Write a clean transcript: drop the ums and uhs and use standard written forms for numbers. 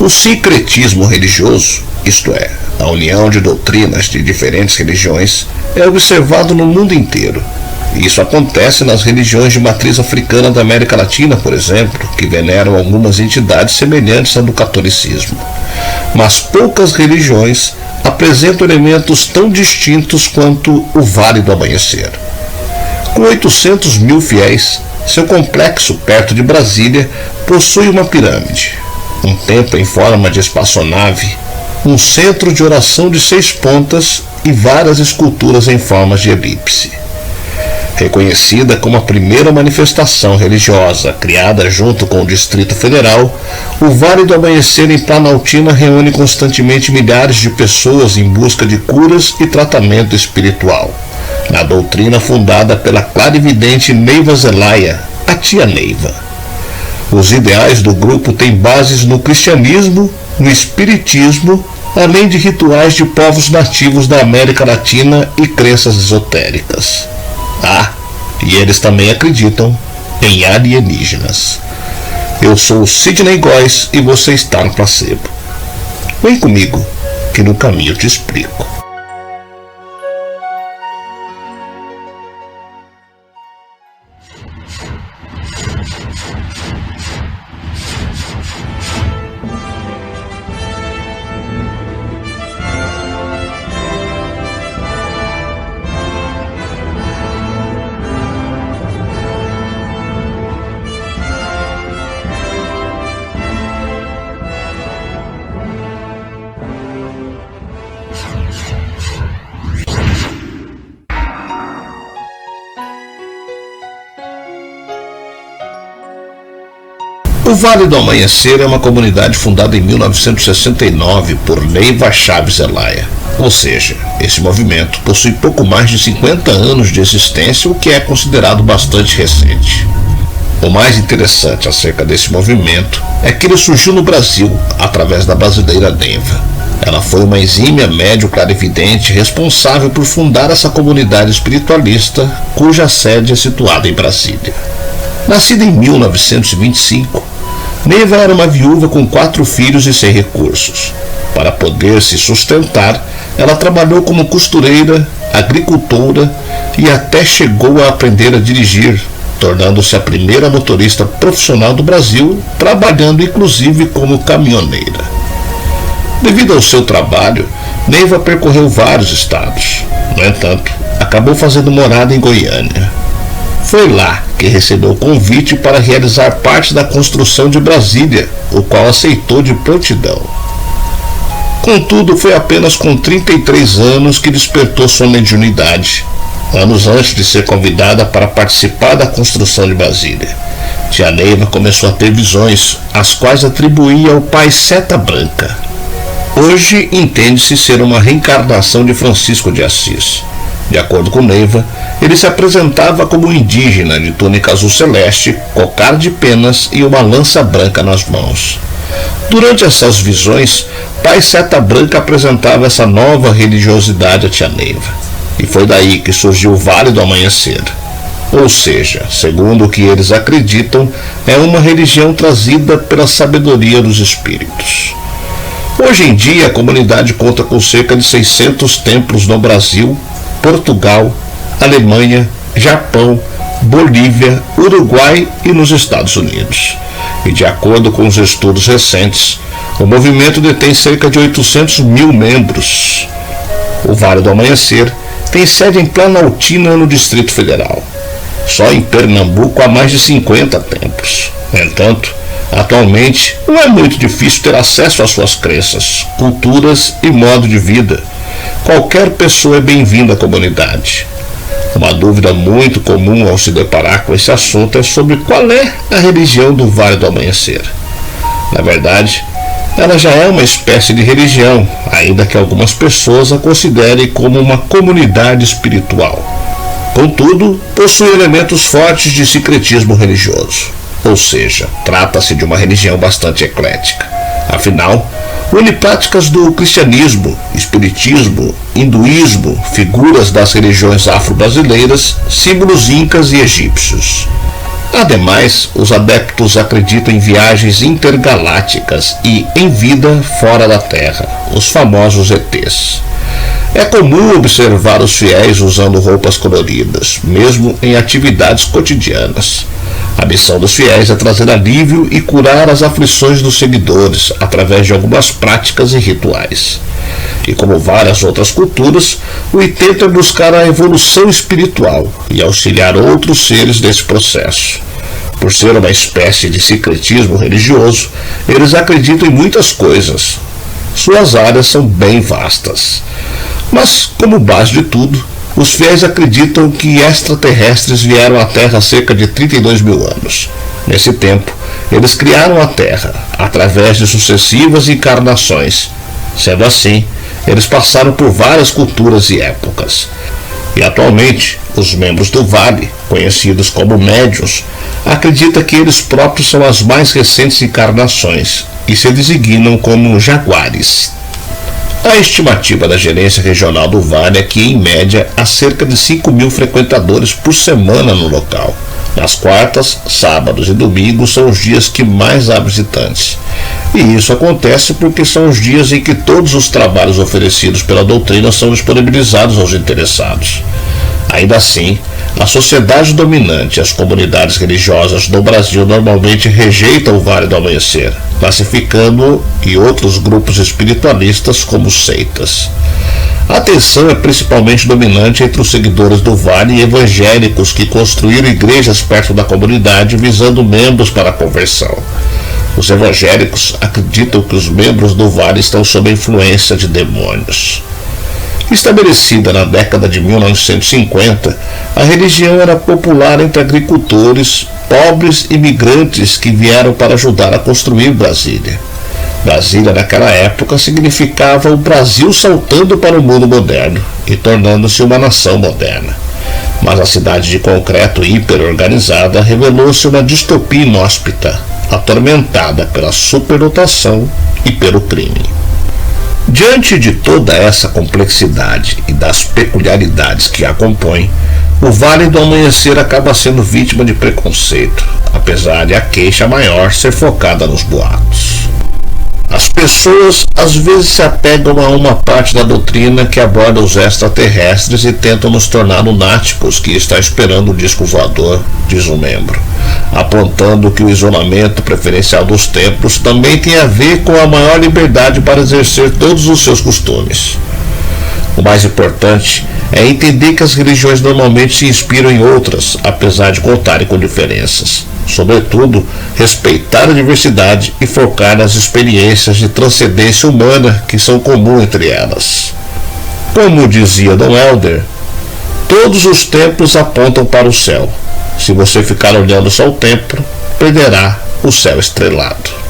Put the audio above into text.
O sincretismo religioso, isto é, a união de doutrinas de diferentes religiões, é observado no mundo inteiro. Isso acontece nas religiões de matriz africana da América Latina, por exemplo, que veneram algumas entidades semelhantes à do catolicismo. Mas poucas religiões apresentam elementos tão distintos quanto o Vale do Amanhecer. Com 800 mil fiéis, seu complexo perto de Brasília possui uma pirâmide, um templo em forma de espaçonave, um centro de oração de 6 pontas e várias esculturas em formas de elipse. Reconhecida como a primeira manifestação religiosa criada junto com o Distrito Federal, o Vale do Amanhecer em Planaltina reúne constantemente milhares de pessoas em busca de curas e tratamento espiritual, na doutrina fundada pela clarividente Neiva Zelaya, a Tia Neiva. Os ideais do grupo têm bases no cristianismo, no espiritismo, além de rituais de povos nativos da América Latina e crenças esotéricas. E eles também acreditam em alienígenas. Eu sou o Sidney Góes e você está no Placebo. Vem comigo, que no caminho eu te explico. O Vale do Amanhecer é uma comunidade fundada em 1969 por Neiva Chaves Zelaya. Ou seja, esse movimento possui pouco mais de 50 anos de existência, o que é considerado bastante recente. O mais interessante acerca desse movimento é que ele surgiu no Brasil através da brasileira Neiva. Ela foi uma exímia médium clarividente responsável por fundar essa comunidade espiritualista, cuja sede é situada em Brasília. Nascida em 1925, Neiva era uma viúva com 4 filhos e sem recursos. Para poder se sustentar, ela trabalhou como costureira, agricultora e até chegou a aprender a dirigir, tornando-se a primeira motorista profissional do Brasil, trabalhando inclusive como caminhoneira. Devido ao seu trabalho, Neiva percorreu vários estados. No entanto, acabou fazendo morada em Goiânia. Foi lá que recebeu o convite para realizar parte da construção de Brasília, o qual aceitou de prontidão. Contudo, foi apenas com 33 anos que despertou sua mediunidade, anos antes de ser convidada para participar da construção de Brasília. Tia Neiva começou a ter visões, as quais atribuía ao pai Seta Branca. Hoje entende-se ser uma reencarnação de Francisco de Assis. De acordo com Neiva, ele se apresentava como um indígena de túnica azul celeste, cocar de penas e uma lança branca nas mãos. Durante essas visões, pai Seta Branca apresentava essa nova religiosidade a Tia Neiva. E foi daí que surgiu o Vale do Amanhecer. Ou seja, segundo o que eles acreditam, é uma religião trazida pela sabedoria dos espíritos. Hoje em dia, a comunidade conta com cerca de 600 templos no Brasil, Portugal, Alemanha, Japão, Bolívia, Uruguai e nos Estados Unidos. E de acordo com os estudos recentes, o movimento detém cerca de 800 mil membros. O Vale do Amanhecer tem sede em Planaltina, no Distrito Federal. Só em Pernambuco há mais de 50 templos. No entanto, atualmente não é muito difícil ter acesso às suas crenças, culturas e modo de vida. Qualquer pessoa é bem-vinda à comunidade. Uma dúvida muito comum ao se deparar com esse assunto é sobre qual é a religião do Vale do Amanhecer. Na verdade, ela já é uma espécie de religião, ainda que algumas pessoas a considerem como uma comunidade espiritual. Contudo, possui elementos fortes de sincretismo religioso, ou seja, trata-se de uma religião bastante eclética. Afinal, une práticas do cristianismo, espiritismo, hinduísmo, figuras das religiões afro-brasileiras, símbolos incas e egípcios. Ademais, os adeptos acreditam em viagens intergalácticas e em vida fora da Terra, os famosos ETs. É comum observar os fiéis usando roupas coloridas, mesmo em atividades cotidianas. A missão dos fiéis é trazer alívio e curar as aflições dos seguidores através de algumas práticas e rituais. E como várias outras culturas, o intento é buscar a evolução espiritual e auxiliar outros seres nesse processo. Por ser uma espécie de sincretismo religioso, eles acreditam em muitas coisas. Suas áreas são bem vastas. Mas, como base de tudo, os fiéis acreditam que extraterrestres vieram à Terra há cerca de 32 mil anos. Nesse tempo, eles criaram a Terra, através de sucessivas encarnações. Sendo assim, eles passaram por várias culturas e épocas. E atualmente, os membros do Vale, conhecidos como médiuns, acreditam que eles próprios são as mais recentes encarnações e se designam como jaguares. A estimativa da gerência regional do Vale é que, em média, há cerca de 5 mil frequentadores por semana no local. Nas quartas, sábados e domingos são os dias que mais há visitantes. E isso acontece porque são os dias em que todos os trabalhos oferecidos pela doutrina são disponibilizados aos interessados. Ainda assim, a sociedade dominante e as comunidades religiosas no Brasil normalmente rejeitam o Vale do Amanhecer, classificando-o e outros grupos espiritualistas como seitas. A tensão é principalmente dominante entre os seguidores do Vale e evangélicos que construíram igrejas perto da comunidade visando membros para a conversão. Os evangélicos acreditam que os membros do Vale estão sob a influência de demônios. Estabelecida na década de 1950, a religião era popular entre agricultores, pobres e imigrantes que vieram para ajudar a construir Brasília. Brasília, naquela época, significava o Brasil saltando para o mundo moderno e tornando-se uma nação moderna. Mas a cidade de concreto hiperorganizada revelou-se uma distopia inóspita, atormentada pela superlotação e pelo crime. Diante de toda essa complexidade e das peculiaridades que a compõem, o Vale do Amanhecer acaba sendo vítima de preconceito, apesar de a queixa maior ser focada nos boatos. As pessoas às vezes se apegam a uma parte da doutrina que aborda os extraterrestres e tentam nos tornar lunáticos que está esperando o disco voador, diz um membro, apontando que o isolamento preferencial dos templos também tem a ver com a maior liberdade para exercer todos os seus costumes. O mais importante é entender que as religiões normalmente se inspiram em outras, apesar de contarem com diferenças. Sobretudo, respeitar a diversidade e focar nas experiências de transcendência humana que são comuns entre elas. Como dizia Dom Helder, todos os templos apontam para o céu. Se você ficar olhando só o templo, perderá o céu estrelado.